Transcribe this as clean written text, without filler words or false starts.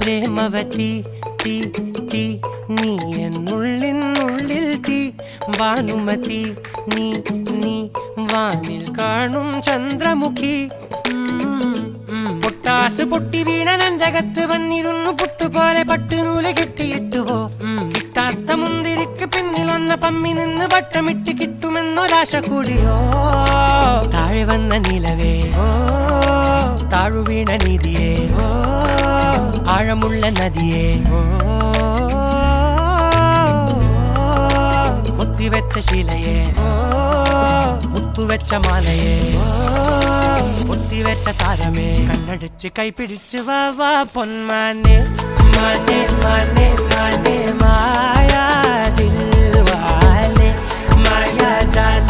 പ്രേമവതി തീ തീ നീ എന്നുള്ളിൽ തീ ഭാനുമതി നീ നീ വാനിൽ കാണും ചന്ദ്രമുഖി പൊട്ടാസ് പൊട്ടി വീണ നെഞ്ചകത്ത് വന്നിരുന്നു പുട്ടുപോലെ പട്ടുനൂല് കെട്ടിയിട്ടുവോ കിട്ടാത്ത മുന്തിരിക്ക് പിന്നിൽ വന്ന പമ്മി നിന്ന് വട്ടമിട്ട് കിട്ടുമെന്നൊരാശ കൂടിയോ താഴെ വന്ന നിലവേ താഴു വീണ നിധിയേ ആഴമുള്ള നദിയേ കൊത്തിവെച്ച ശിലയെ മുത്തുവെച്ച മാലയെ കൊത്തിവെച്ച താരമേ കണ്ണടിച്ച് കൈപിടിച്ച് വാ വാ പൊന്മാനെ മാനെ മാനെ മാനെ മായാ ദിൽവാലെ മായാ ജാന